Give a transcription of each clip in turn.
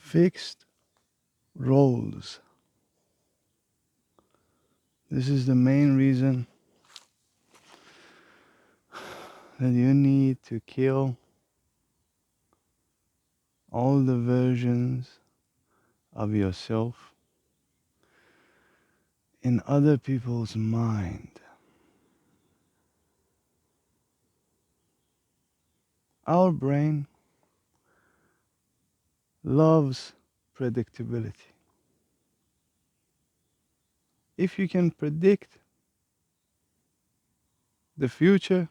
Fixed roles. This is the main reason that you need to kill all the versions of yourself in other people's mind. Our brain loves predictability. If you can predict the future,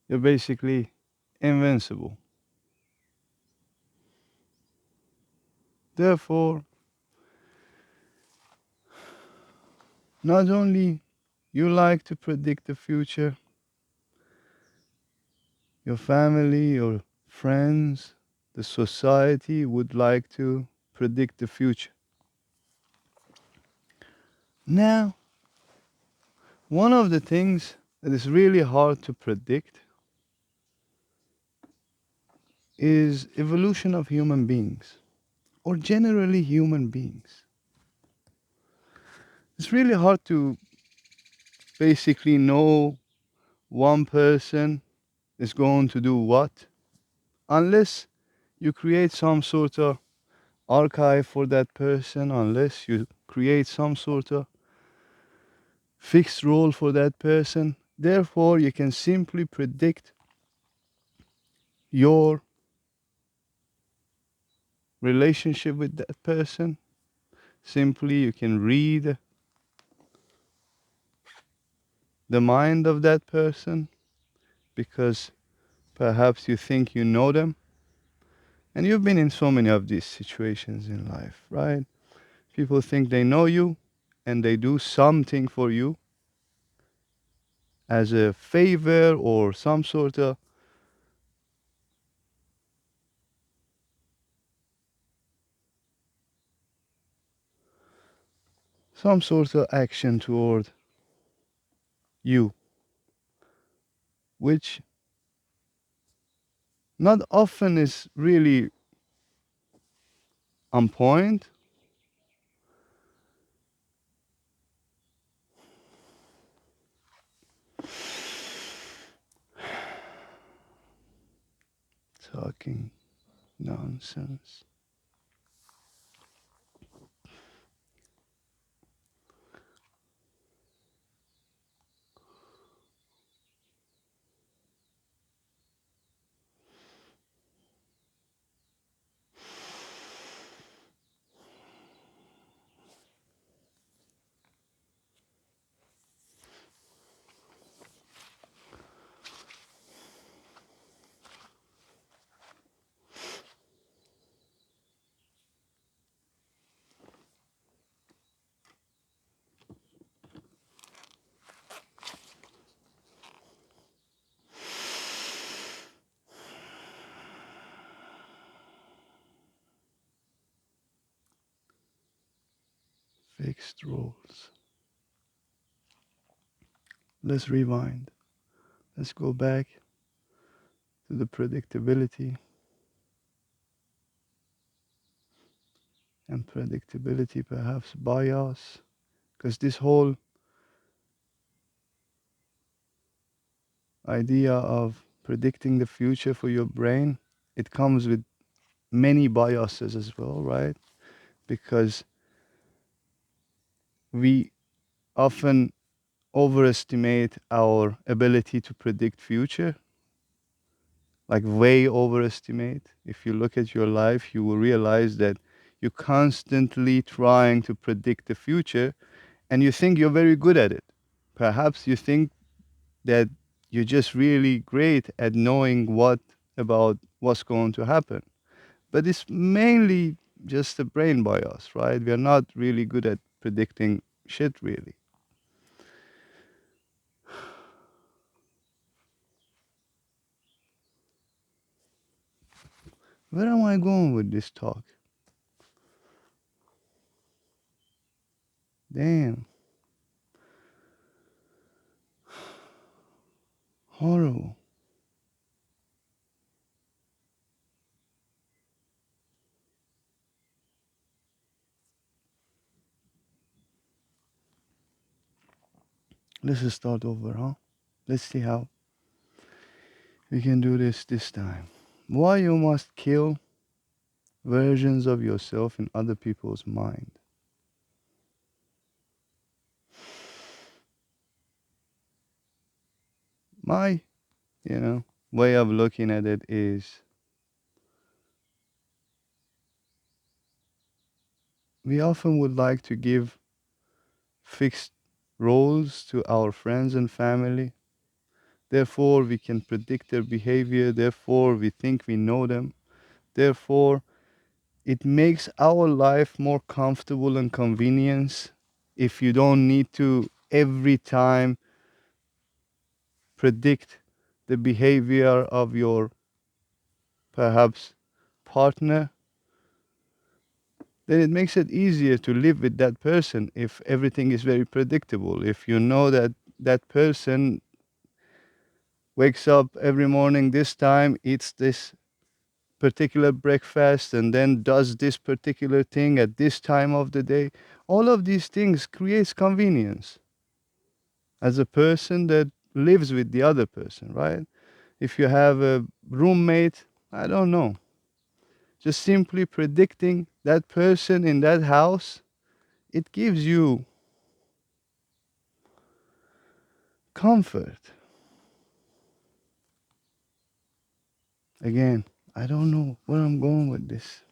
you're basically invincible. Therefore, not only you like to predict the future, your family, your friends, the society would like to predict the future. Now, one of the things that is really hard to predict is evolution of human beings, or generally human beings. It's really hard to basically know one person is going to do what unless you create some sort of archive for that person, unless you create some sort of fixed role for that person. Therefore, you can simply predict your relationship with that person. Simply, you can read the mind of that person because perhaps you think you know them. And you've been in so many of these situations in life, right? People think they know you and they do something for you as a favor or some sort of action toward you, which not often is really on point. Talking nonsense. Fixed rules. Let's rewind. Let's go back to the predictability and predictability, perhaps bias, because this whole idea of predicting the future for your brain, it comes with many biases as well, right? Because we often overestimate our ability to predict future, like way overestimate. If you look at your life, you will realize that you're constantly trying to predict the future and you think you're very good at it. Perhaps you think that you're just really great at knowing what about what's going to happen. But it's mainly just a brain bias, right? We are not really good at predicting shit, really. Where am I going with this talk? Damn. Horrible. Let's just start over, huh? Let's see how we can do this time. Why you must kill versions of yourself in other people's mind? My, you know, way of looking at it is we often would like to give fixed roles to our friends and family. Therefore, we can predict their behavior. Therefore, we think we know them. Therefore, it makes our life more comfortable and convenience if you don't need to every time predict the behavior of your perhaps partner. Then it makes it easier to live with that person if everything is very predictable. If you know that that person wakes up every morning this time, eats this particular breakfast, and then does this particular thing at this time of the day, all of these things creates convenience as a person that lives with the other person, right? If you have a roommate, I don't know, just simply predicting that person in that house, it gives you comfort. Again, I don't know where I'm going with this.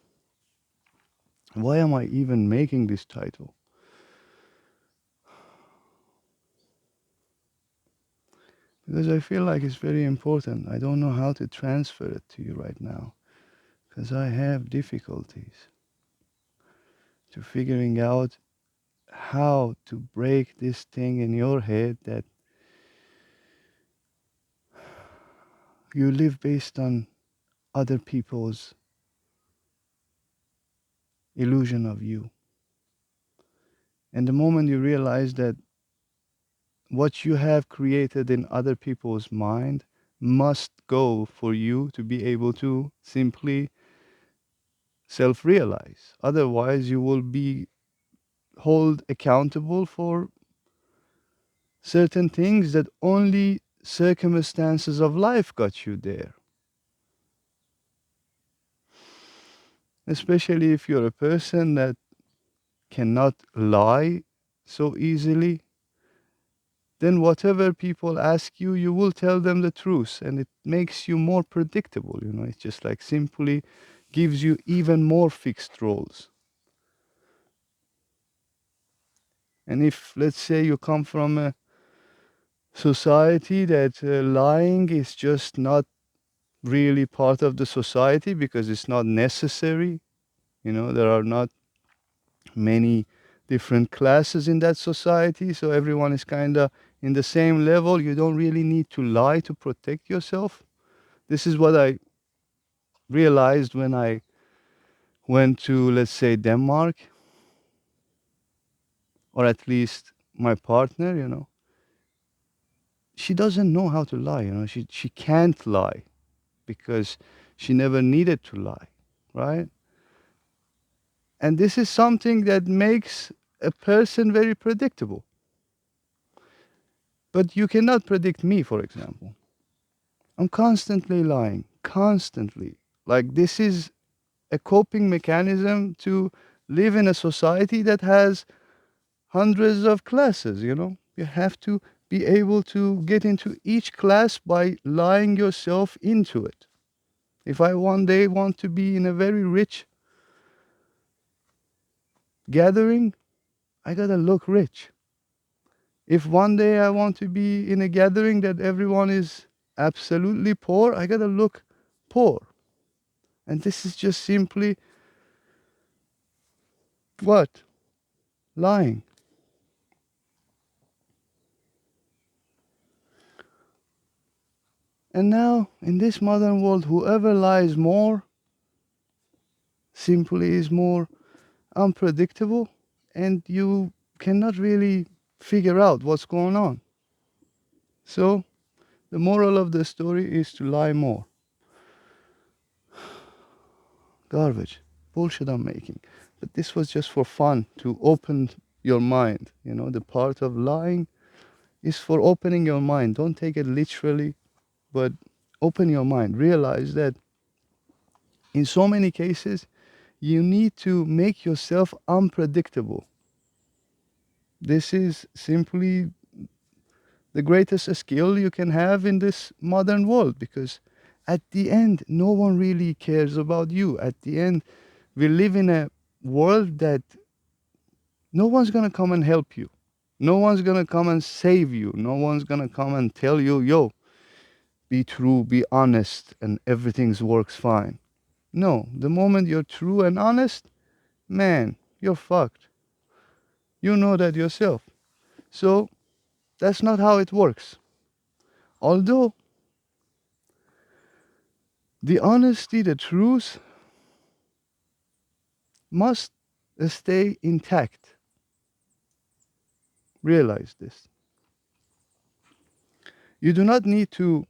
Why am I even making this title? Because I feel like it's very important. I don't know how to transfer it to you right now because I have difficulties to figuring out how to break this thing in your head that you live based on other people's illusion of you. And the moment you realize that what you have created in other people's mind must go for you to be able to simply self realize. Otherwise, you will be held accountable for certain things that only circumstances of life got you there. Especially if you're a person that cannot lie so easily, then whatever people ask you, you will tell them the truth. And it makes you more predictable. You know, it's just like simply gives you even more fixed roles. And if, let's say, you come from a society that lying is just not really part of the society because it's not necessary, you know, there are not many different classes in that society, so everyone is kind of in the same level. You don't really need to lie to protect yourself. This is what I realized when I went to, let's say, Denmark, or at least my partner, you know, she doesn't know how to lie, you know, she can't lie because she never needed to lie, right? And this is something that makes a person very predictable. But you cannot predict me, for example. I'm constantly lying, constantly. Like, this is a coping mechanism to live in a society that has hundreds of classes, you know? You have to be able to get into each class by lying yourself into it. If I one day want to be in a very rich gathering, I gotta look rich. If one day I want to be in a gathering that everyone is absolutely poor, I gotta look poor. And this is just simply what? Lying. And now, in this modern world, whoever lies more simply is more unpredictable, and you cannot really figure out what's going on. So, the moral of the story is to lie more. Garbage. Bullshit I'm making. But this was just for fun, to open your mind. You know, the part of lying is for opening your mind. Don't take it literally, but open your mind. Realize that in so many cases, you need to make yourself unpredictable. This is simply the greatest skill you can have in this modern world, because at the end, no one really cares about you. At the end, we live in a world that no one's gonna come and help you. No one's gonna come and save you. No one's gonna come and tell you, yo, be true, be honest, and everything works fine. No, the moment you're true and honest, man, you're fucked. You know that yourself. So that's not how it works. Although the honesty, the truth must stay intact. Realize this. You do not need to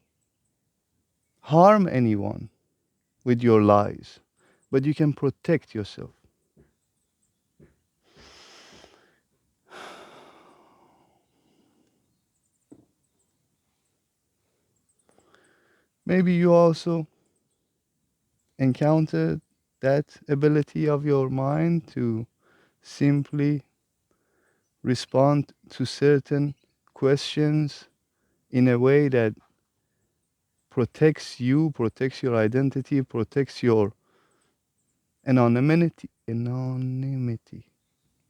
harm anyone with your lies, but you can protect yourself. Maybe you also encountered that ability of your mind to simply respond to certain questions in a way that protects you, protects your identity, protects your anonymity. Anonymity.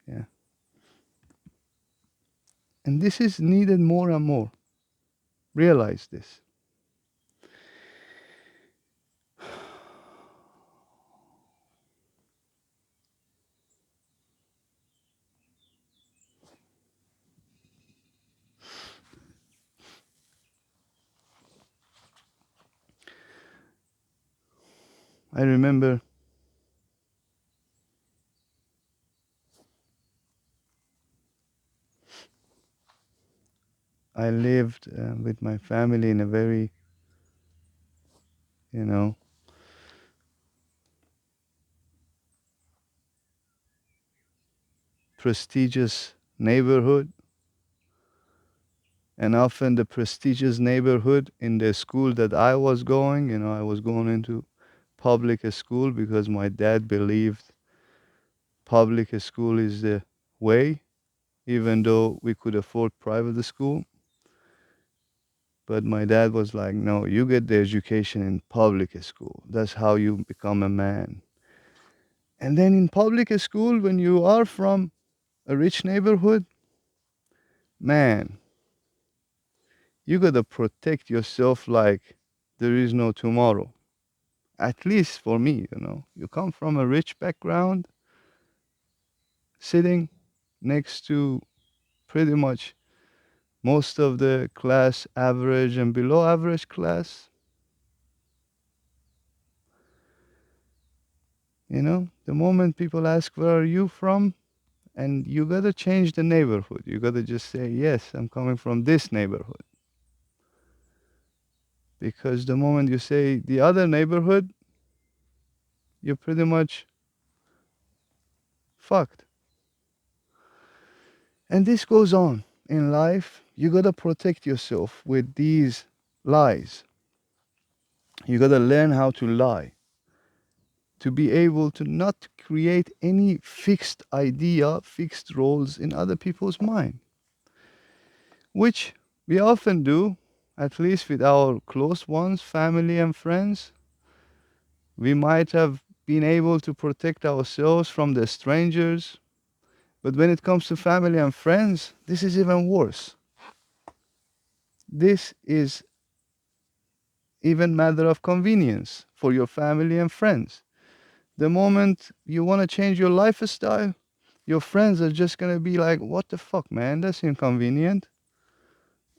Yeah. And this is needed more and more. Realize this. I remember I lived with my family in a very, you know, prestigious neighborhood. And often the prestigious neighborhood in the school that I was going, I was going into public school because my dad believed public school is the way, even though we could afford private school. But my dad was like, no, you get the education in public school. That's how you become a man. And then in public school, when you are from a rich neighborhood, man, you gotta protect yourself like there is no tomorrow. At least for me. You come from a rich background, sitting next to pretty much most of the class, average and below average class. The moment people ask, where are you from? And you gotta change the neighborhood. You gotta just say, yes, I'm coming from this neighborhood. Because the moment you say the other neighborhood, you're pretty much fucked. And this goes on in life. You gotta protect yourself with these lies. You gotta learn how to lie to be able to not create any fixed idea, fixed roles in other people's mind, which we often do, at least with our close ones, family and friends. We might have been able to protect ourselves from the strangers, but when it comes to family and friends, this is even worse. This is even matter of convenience for your family and friends. The moment you want to change your lifestyle, your friends are just going to be like, what the fuck, man? That's inconvenient.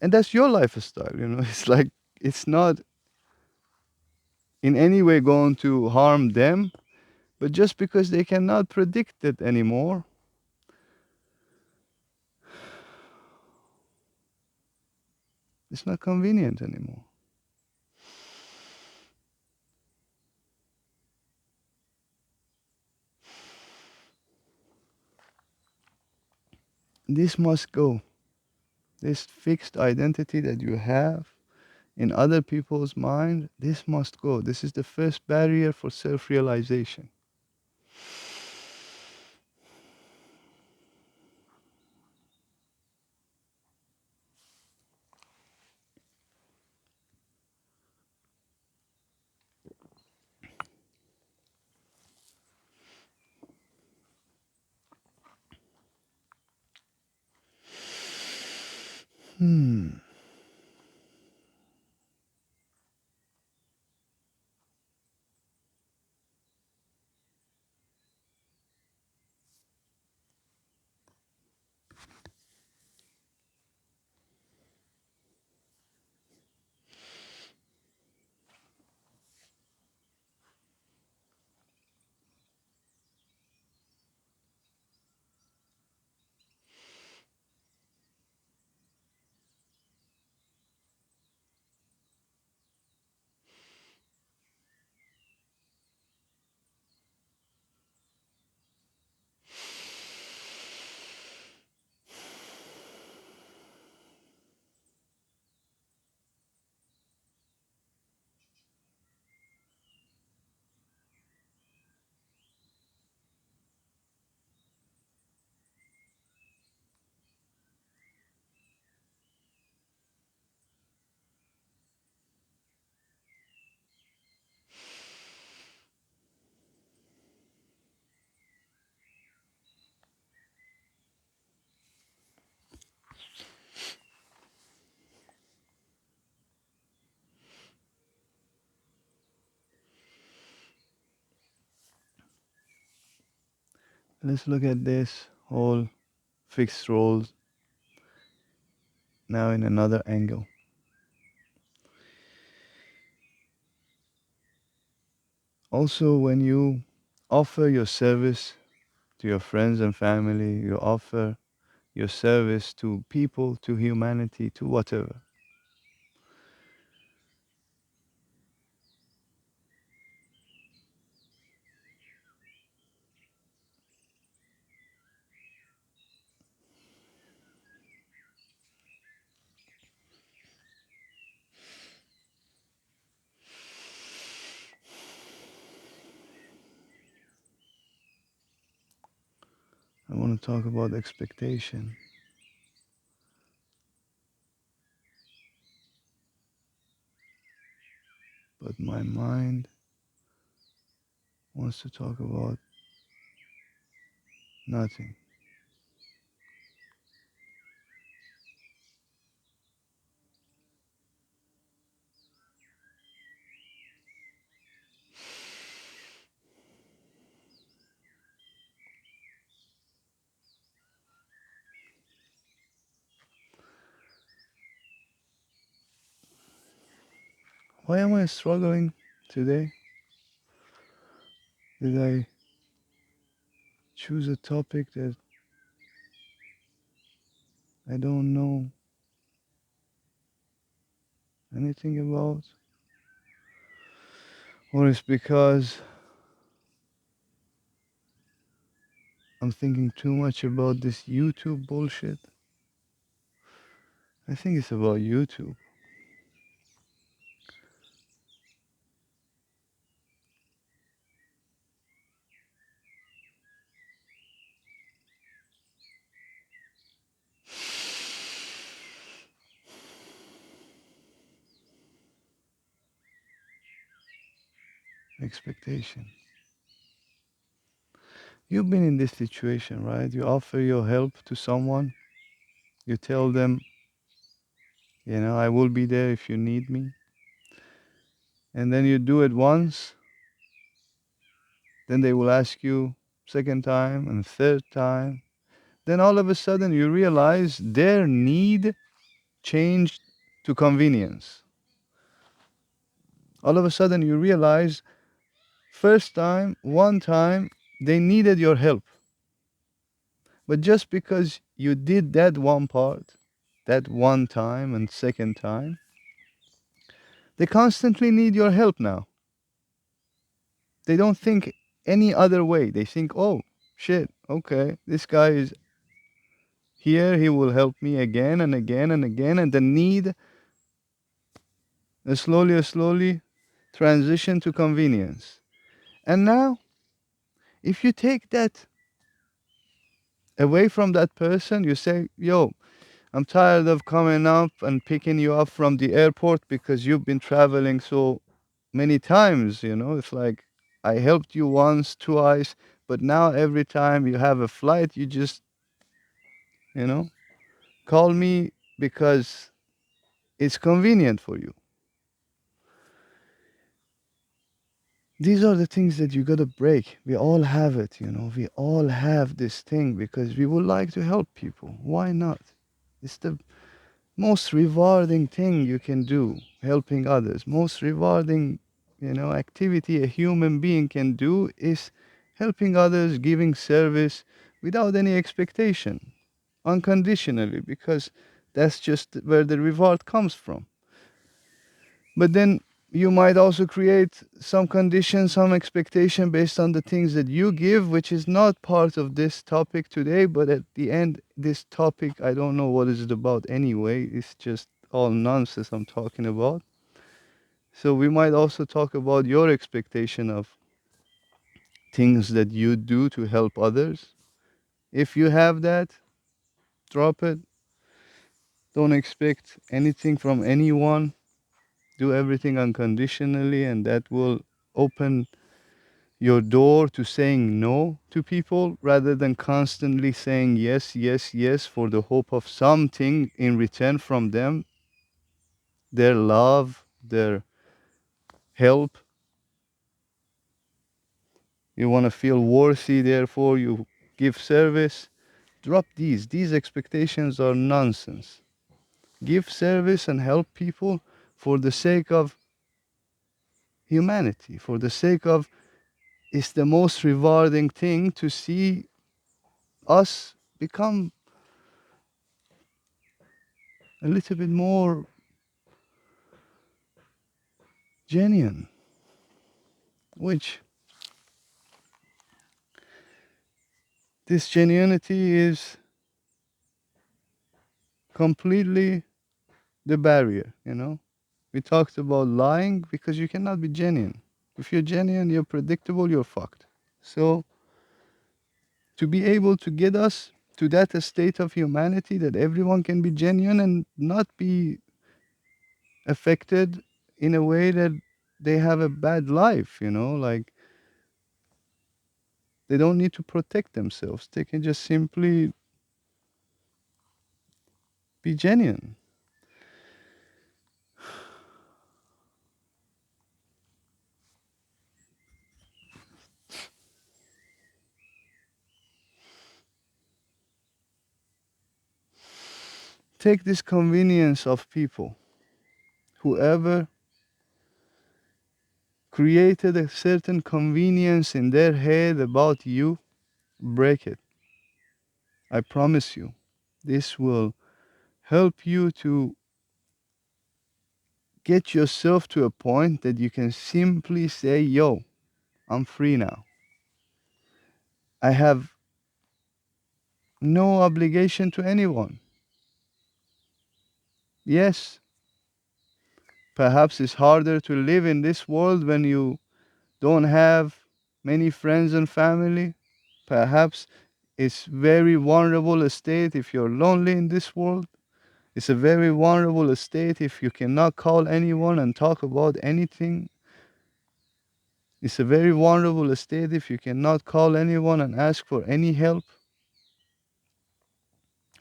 And that's your lifestyle. It's like, it's not in any way going to harm them, but just because they cannot predict it anymore, it's not convenient anymore. This must go. This fixed identity that you have in other people's mind, this must go. This is the first barrier for self-realization. Hmm. Let's look at this whole fixed roles now in another angle. Also, when you offer your service to your friends and family, you offer your service to people, to humanity, to whatever. I want to talk about expectation, but my mind wants to talk about nothing. Why am I struggling today? Did I choose a topic that I don't know anything about? Or it's because I'm thinking too much about this YouTube bullshit? I think it's about YouTube. Expectation. You've been in this situation, right? You offer your help to someone, you tell them, I will be there if you need me. And then you do it once, then they will ask you second time and third time. Then all of a sudden you realize their need changed to convenience. All of a sudden you realize first time, one time, they needed your help. But just because you did that one part, that one time and second time, they constantly need your help now. They don't think any other way. They think, oh, shit, okay, this guy is Here he will help me again and again and again, and the need slowly transition to convenience. And now, if you take that away from that person, you say, yo, I'm tired of coming up and picking you up from the airport because you've been traveling so many times. It's like I helped you once, twice, but now every time you have a flight, you just, you know, call me because it's convenient for you. These are the things that you gotta break. We all have it. We all have this thing because we would like to help people. Why not? It's the most rewarding thing you can do, helping others. Most rewarding, activity a human being can do is helping others, giving service without any expectation, unconditionally, because that's just where the reward comes from. But then you might also create some condition, some expectation based on the things that you give, which is not part of this topic today. But at the end, this topic, I don't know what is it about anyway. It's just all nonsense I'm talking about. So we might also talk about your expectation of things that you do to help others. If you have that, drop it. Don't expect anything from anyone. Do everything unconditionally, and that will open your door to saying no to people rather than constantly saying yes, yes, yes for the hope of something in return from them, their love, their help. You want to feel worthy, therefore you give service. Drop these. These expectations are nonsense. Give service and help people for the sake of humanity, for the sake of it's the most rewarding thing to see us become a little bit more genuine, which this genuinity is completely the barrier. We talked about lying because you cannot be genuine. If you're genuine, you're predictable, you're fucked. So, to be able to get us to that state of humanity that everyone can be genuine and not be affected in a way that they have a bad life, like they don't need to protect themselves. They can just simply be genuine. Take this convenience of people. Whoever created a certain convenience in their head about you, break it. I promise you. This will help you to get yourself to a point that you can simply say, yo, I'm free now. I have no obligation to anyone. Yes, perhaps it's harder to live in this world when you don't have many friends and family. Perhaps it's very vulnerable state if you're lonely in this world. It's a very vulnerable state if you cannot call anyone and talk about anything. It's a very vulnerable state if you cannot call anyone and ask for any help.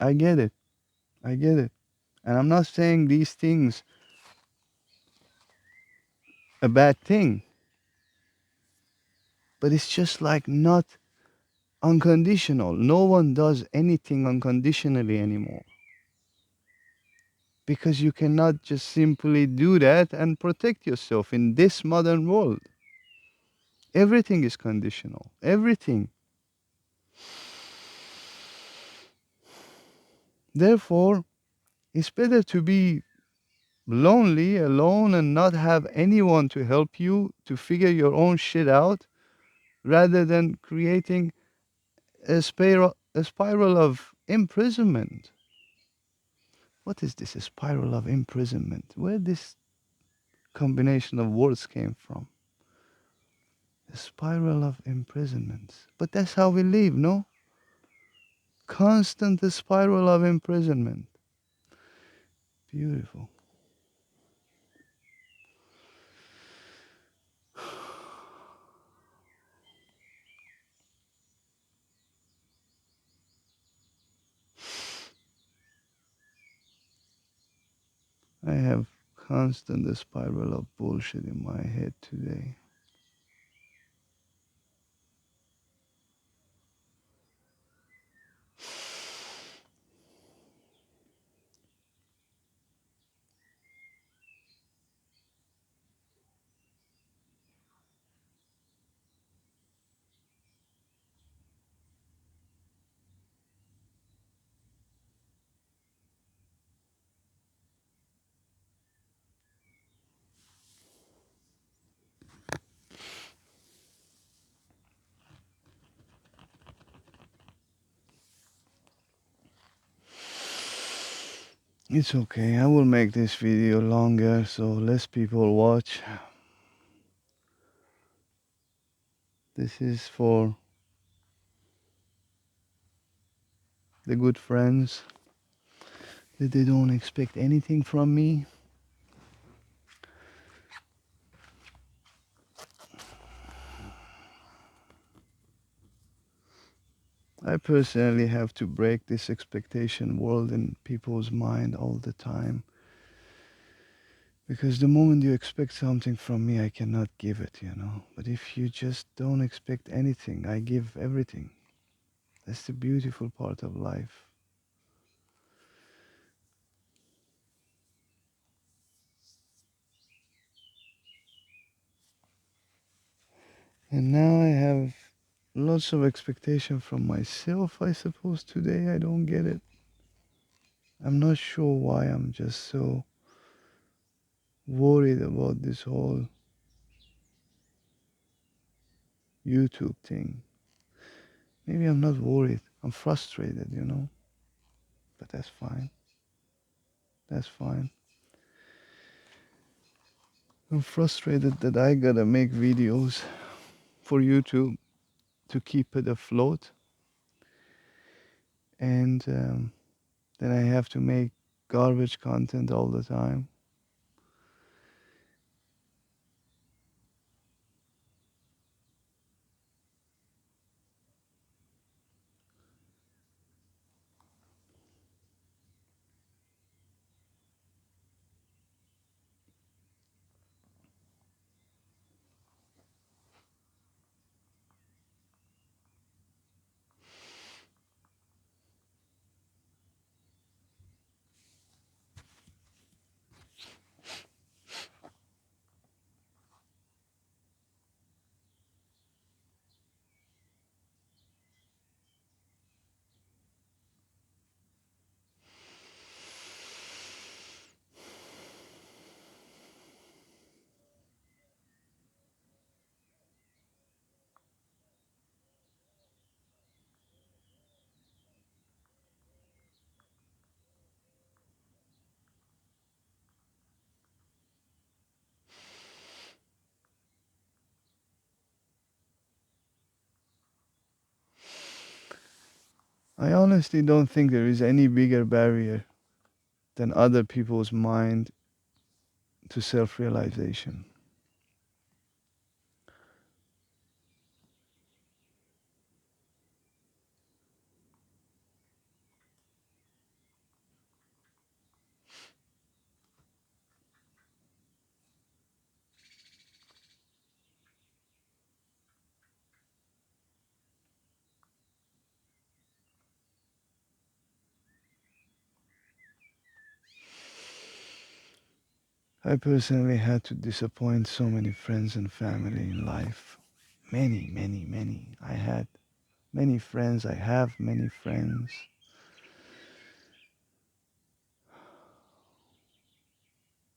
I get it. I get it. And I'm not saying these things a bad thing, but it's just like not unconditional. No one does anything unconditionally anymore. Because you cannot just simply do that and protect yourself in this modern world. Everything is conditional. Everything. Therefore, it's better to be lonely, alone, and not have anyone to help you to figure your own shit out rather than creating a spiral of imprisonment. What is this? A spiral of imprisonment? Where this combination of words came from? A spiral of imprisonment. But that's how we live, no? Constant spiral of imprisonment. Beautiful. I have constant spiral of bullshit in my head today. It's okay. I will make this video longer so less people watch. This is for the good friends that they don't expect anything from me. I personally have to break this expectation world in people's mind all the time. Because the moment you expect something from me, I cannot give it, you know. But if you just don't expect anything, I give everything. That's the beautiful part of life. And now I have lots of expectation from myself, I suppose. Today I don't get it. I'm not sure why I'm just so worried about this whole YouTube thing. Maybe I'm not worried. I'm frustrated, you know. But that's fine. That's fine. I'm frustrated that I gotta make videos for YouTube to keep it afloat. And then I have to make garbage content all the time. I honestly don't think there is any bigger barrier than other people's mind to self-realization. I personally had to disappoint so many friends and family in life. Many, many, many. I had many friends. I have many friends.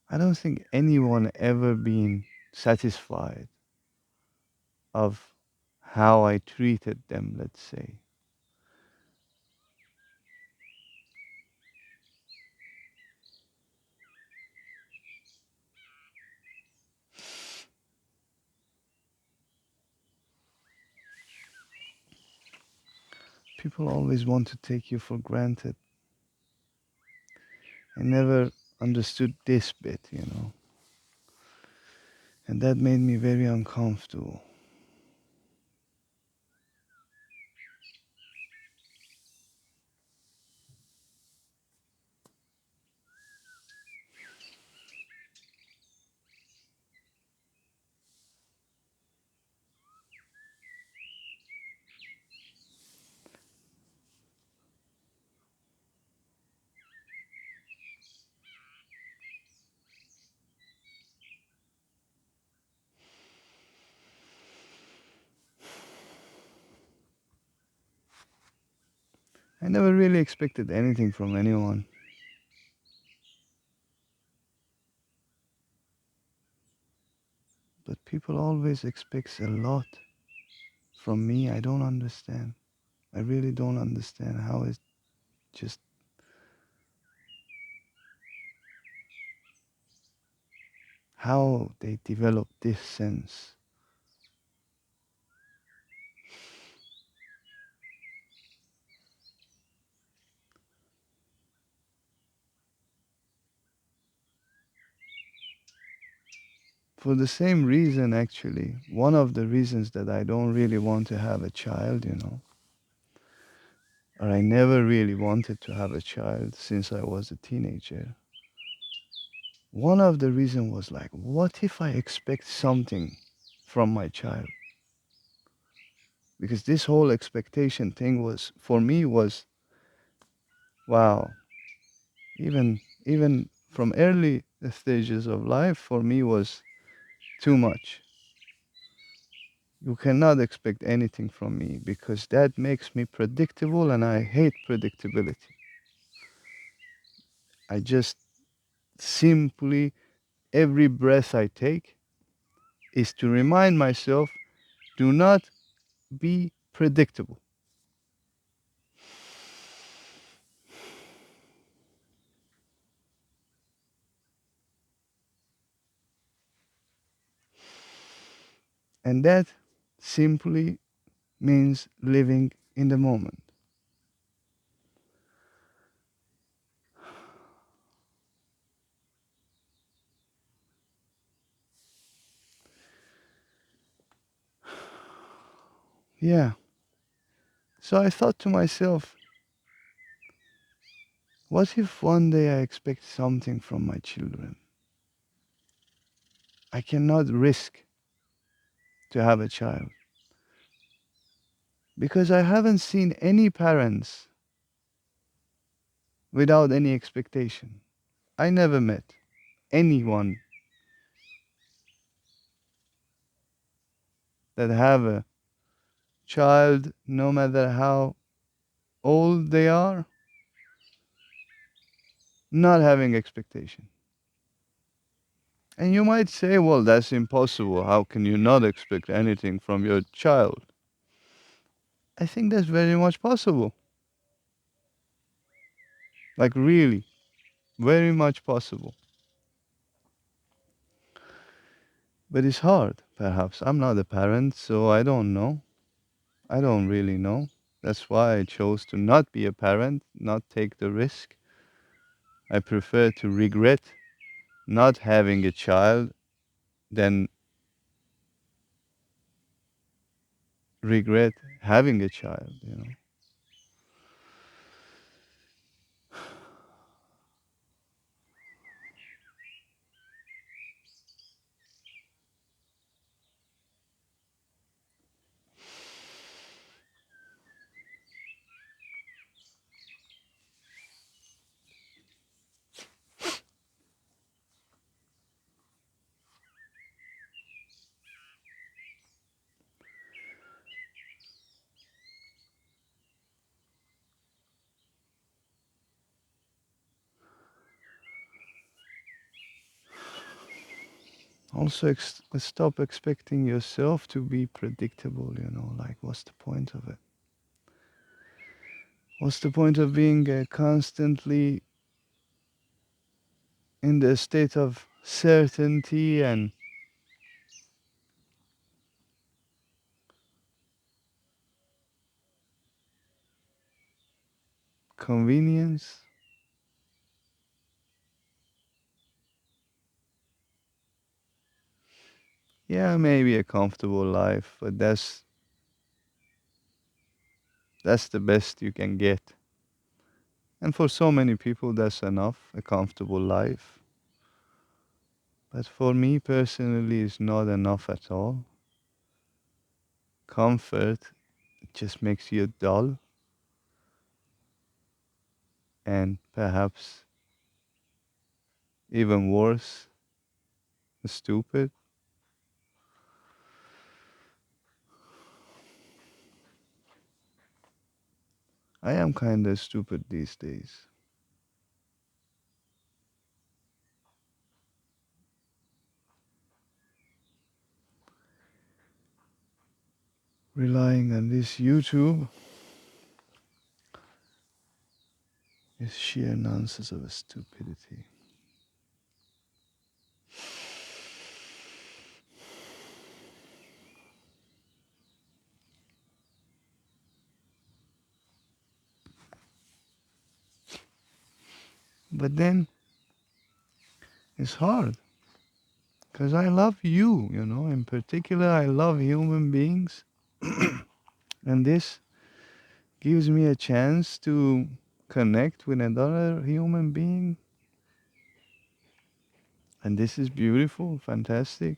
I don't think anyone ever been satisfied of how I treated them, let's say. people always want to take you for granted. I never understood this bit. And that made me very uncomfortable. I never really expected anything from anyone. But people always expect a lot from me. I don't understand. I really don't understand how it just how they develop this sense. For the same reason, actually, one of the reasons that I don't really want to have a child, or I never really wanted to have a child since I was a teenager. One of the reason was like, what if I expect something from my child? Because this whole expectation thing was, for me, was wow. Even from early stages of life, for me was too much. You cannot expect anything from me because that makes me predictable and I hate predictability. I just simply, every breath I take is to remind myself, do not be predictable. And that simply means living in the moment. Yeah. So I thought to myself, what if one day I expect something from my children? I cannot risk to have a child because I haven't seen any parents without any expectation. I never met anyone that have a child, no matter how old they are, not having expectation. And you might say, well, that's impossible. How can you not expect anything from your child? I think that's very much possible. Like, really, very much possible. But it's hard, perhaps. I'm not a parent, so I don't know. I don't really know. That's why I chose to not be a parent, not take the risk. I prefer to regret not having a child than regret having a child. Also, stop expecting yourself to be predictable. Like, what's the point of it? What's the point of being constantly in the state of certainty and Convenience? Yeah, maybe a comfortable life, but that's the best you can get. And for so many people that's enough, a comfortable life. But for me personally it's not enough at all. Comfort just makes you dull and perhaps even worse, stupid. I am kind of stupid these days. Relying on this YouTube is sheer nonsense of a stupidity. But then it's hard because I love you, you know. In particular, I love human beings, and this gives me a chance to connect with another human being. And this is beautiful, fantastic.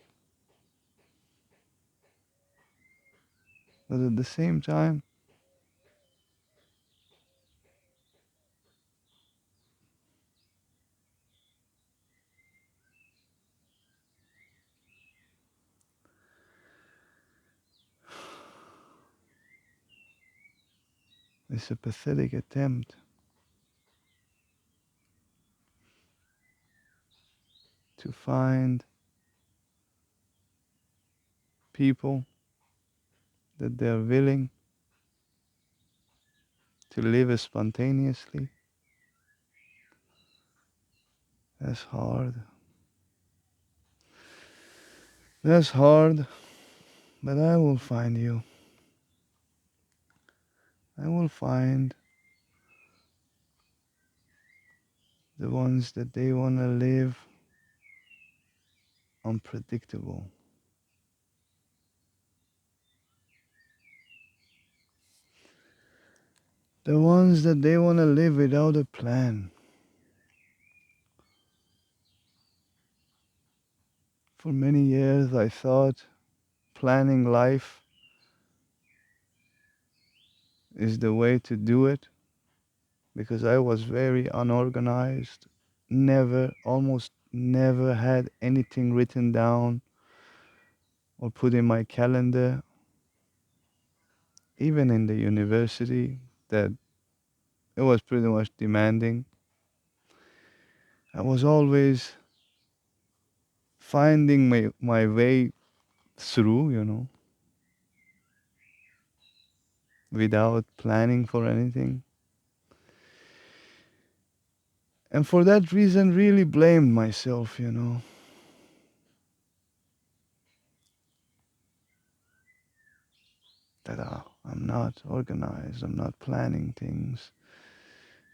But at the same time, it's a pathetic attempt to find people that they're willing to live spontaneously. That's hard. That's hard, but I will find you. I will find the ones that they want to live unpredictable. The ones that they want to live without a plan. For many years, I thought planning life is the way to do it because I was very unorganized, never, almost never had anything written down or put in my calendar, even in the university, that it was pretty much demanding. I was always finding my way through, you know, without planning for anything. And for that reason, really blamed myself, you know, that I'm not organized, I'm not planning things.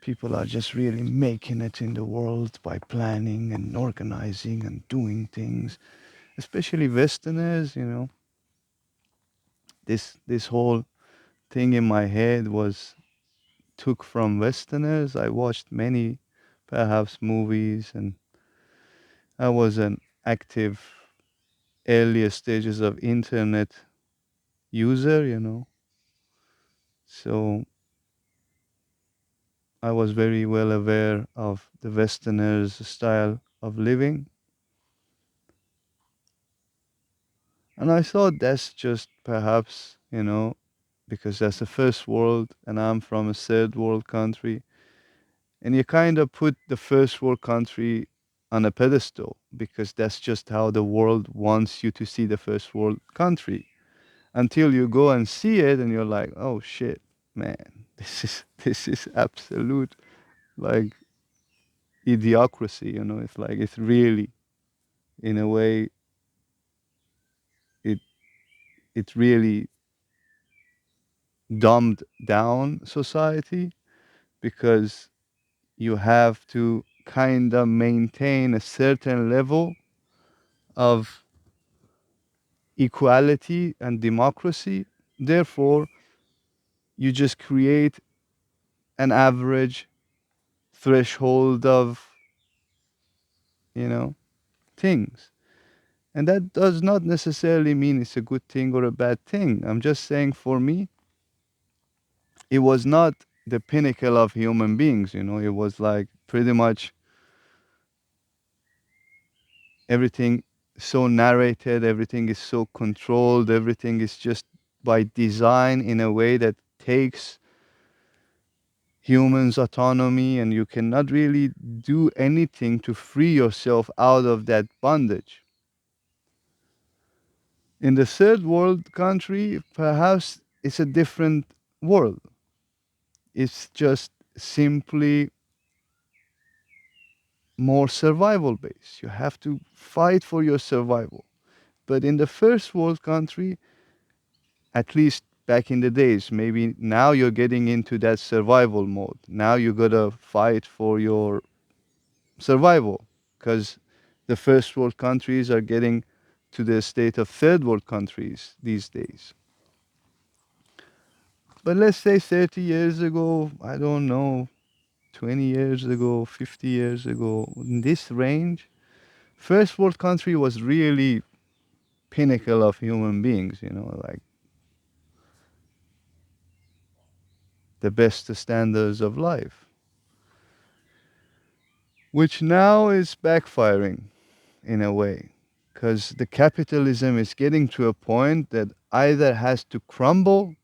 People are just really making it in the world by planning and organizing and doing things, especially Westerners, you know. This whole thing in my head was took from Westerners. I watched many, perhaps, movies, and I was an active earlier stages of internet user, you know. So I was very well aware of the Westerners' style of living. And I thought that's just perhaps, you know, because that's a first world and I'm from a third world country. And you kind of put the first world country on a pedestal because that's just how the world wants you to see the first world country until you go and see it and you're like, oh shit, man, this is absolute like idiocracy, you know. It's like it's really in a way it it really dumbed down society because you have to kind of maintain a certain level of equality and democracy. Therefore, you just create an average threshold of, you know, things. And that does not necessarily mean it's a good thing or a bad thing. I'm just saying for me, it was not the pinnacle of human beings, it was like pretty much everything so narrated, everything is so controlled, everything is just by design in a way that takes humans autonomy, and you cannot really do anything to free yourself out of that bondage. In the third world country, perhaps it's a different world. It's just simply more survival based. You have to fight for your survival. But in the first world country, at least back in the days, maybe now you're getting into that survival mode. Now you gotta fight for your survival because the first world countries are getting to the state of third world countries these days. But let's say 30 years ago, I don't know, 20 years ago, 50 years ago, in this range, first world country was really pinnacle of human beings, like the best standards of life, which now is backfiring in a way because the capitalism is getting to a point that either has to crumble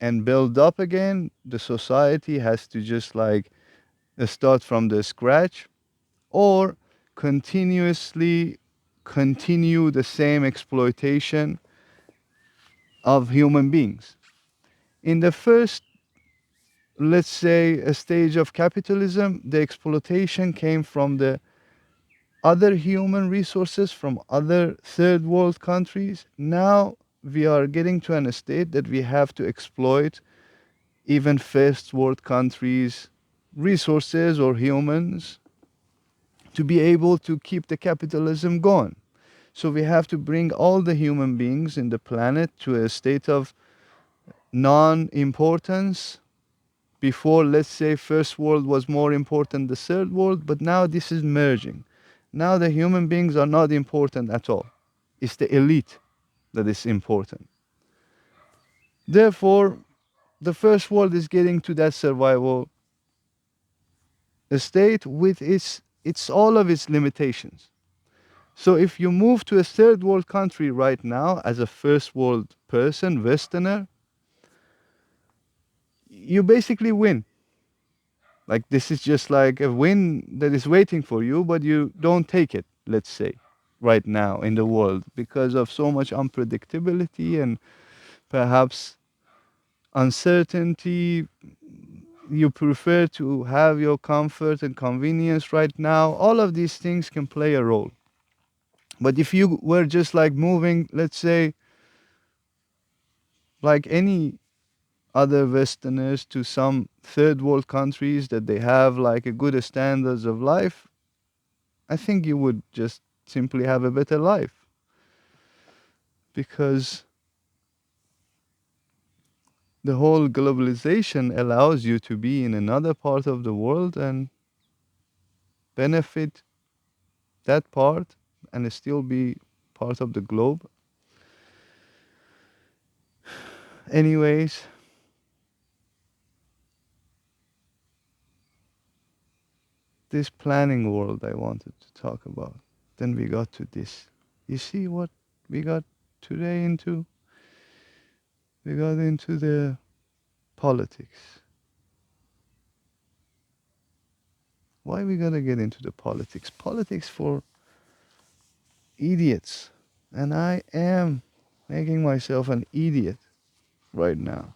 and build up again, the society has to just like start from the scratch, or continuously continue the same exploitation of human beings. In the first, let's say, a stage of capitalism, the exploitation came from the other human resources from other third world countries. Now we are getting to an state that we have to exploit even first world countries' resources or humans to be able to keep the capitalism going. So we have to bring all the human beings in the planet to a state of non importance. Before, let's say, first world was more important than the third world, but now this is merging. Now the human beings are not important at all. It's the elite that is important. Therefore, the first world is getting to that survival state with its all of its limitations. So if you move to a third world country right now as a first world person, Westerner, you basically win. Like this is just like a win that is waiting for you, but you don't take it, let's say, right now in the world because of so much unpredictability and perhaps uncertainty. You prefer to have your comfort and convenience right now. All of these things can play a role. But if you were just like moving, let's say, like any other Westerners to some third world countries that they have like a good standards of life, I think you would just simply have a better life because the whole globalization allows you to be in another part of the world and benefit that part and still be part of the globe. Anyways, this planning world I wanted to talk about. Then we got to this. You see what we got today into? We got into the politics. Why we gotta get into the politics? Politics for idiots. And I am making myself an idiot right now.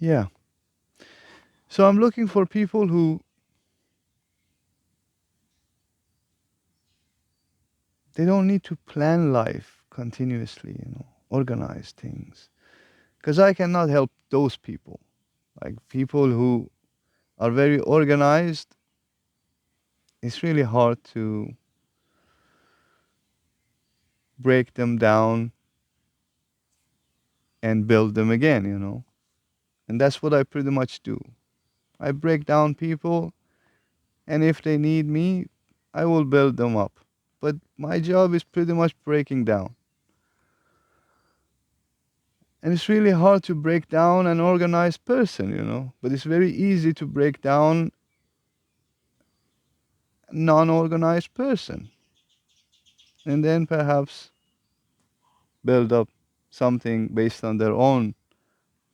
Yeah. So I'm looking for people who they don't need to plan life continuously, organize things. Because I cannot help those people. Like people who are very organized, it's really hard to break them down and build them again. And that's what I pretty much do. I break down people, and if they need me, I will build them up. But my job is pretty much breaking down. And it's really hard to break down an organized person. But it's very easy to break down a non organized person. And then perhaps build up something based on their own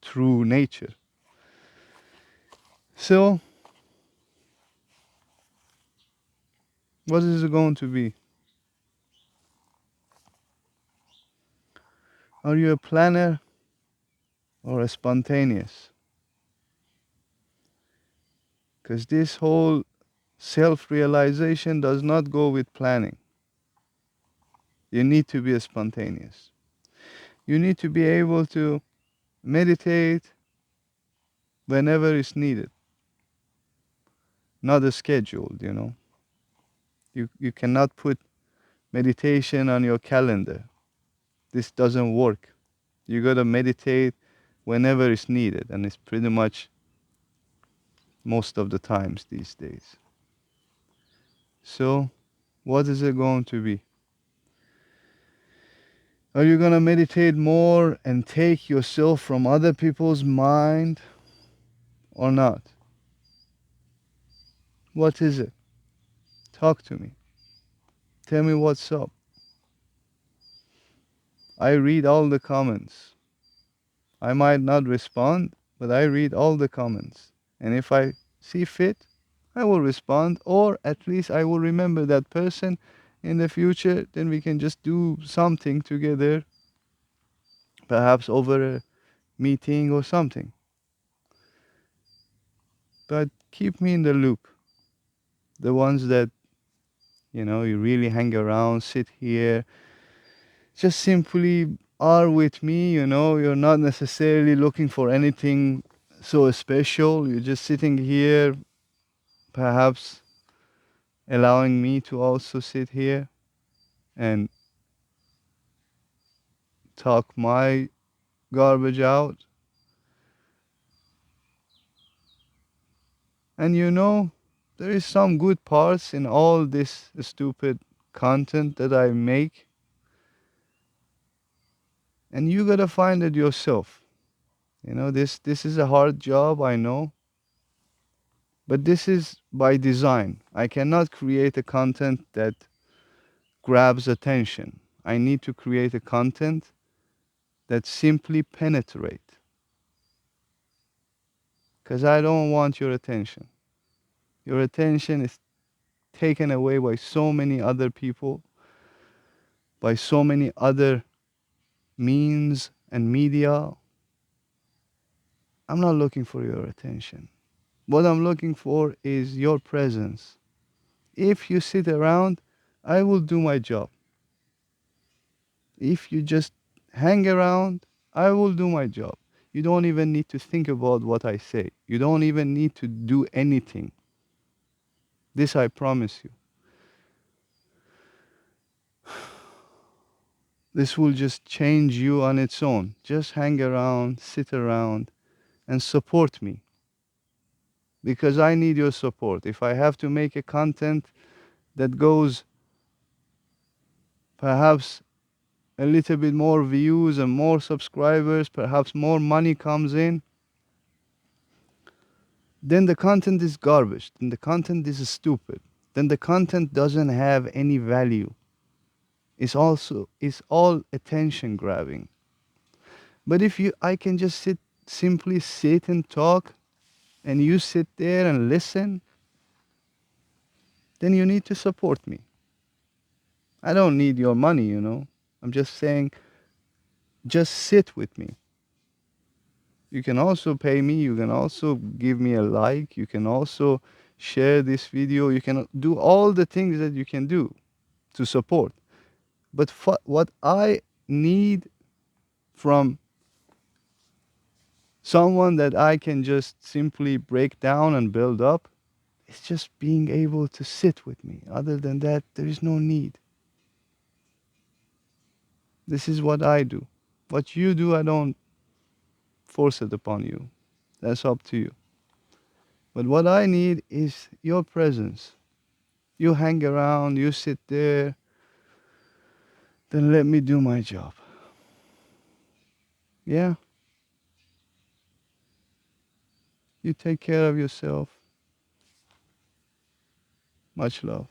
true nature. So, what is it going to be? Are you a planner or a spontaneous? Because this whole self realization does not go with planning. You need to be a spontaneous. You need to be able to meditate whenever it's needed, not a scheduled. You cannot put meditation on your calendar. This doesn't work. You gotta meditate whenever it's needed, and it's pretty much most of the times these days. So, what is it going to be? Are you gonna meditate more and take yourself from other people's mind or not? What is it? Talk to me. Tell me what's up. I read all the comments. I might not respond, but I read all the comments. And if I see fit, I will respond, or at least I will remember that person in the future. Then we can just do something together, perhaps over a meeting or something. But keep me in the loop. The ones that, you really hang around, sit here, just simply are with me. You're not necessarily looking for anything so special. You're just sitting here, perhaps allowing me to also sit here and talk my garbage out. And there is some good parts in all this stupid content that I make. And you gotta find it yourself. This is a hard job, I know. But this is by design. I cannot create a content that grabs attention. I need to create a content that simply penetrate. Because I don't want your attention. Your attention is taken away by so many other people, by so many other means and media. I'm not looking for your attention. What I'm looking for is your presence. If you sit around, I will do my job. If you just hang around, I will do my job. You don't even need to think about what I say. You don't even need to do anything. This I promise you. This will just change you on its own. Just hang around, sit around, and support me. Because I need your support. If I have to make a content that goes perhaps a little bit more views and more subscribers, perhaps more money comes in, then the content is garbage. Then the content is stupid. Then the content doesn't have any value. It's all attention grabbing. But if I can just simply sit and talk, and you sit there and listen, then you need to support me. I don't need your money. I'm just saying, just sit with me. You can also pay me, you can also give me a like, you can also share this video, you can do all the things that you can do to support. But what I need from someone that I can just simply break down and build up is just being able to sit with me. Other than that, there is no need. This is what I do. What you do, I don't force it upon you. That's up to you. But what I need is your presence. You hang around, you sit there, then let me do my job. Yeah? You take care of yourself. Much love.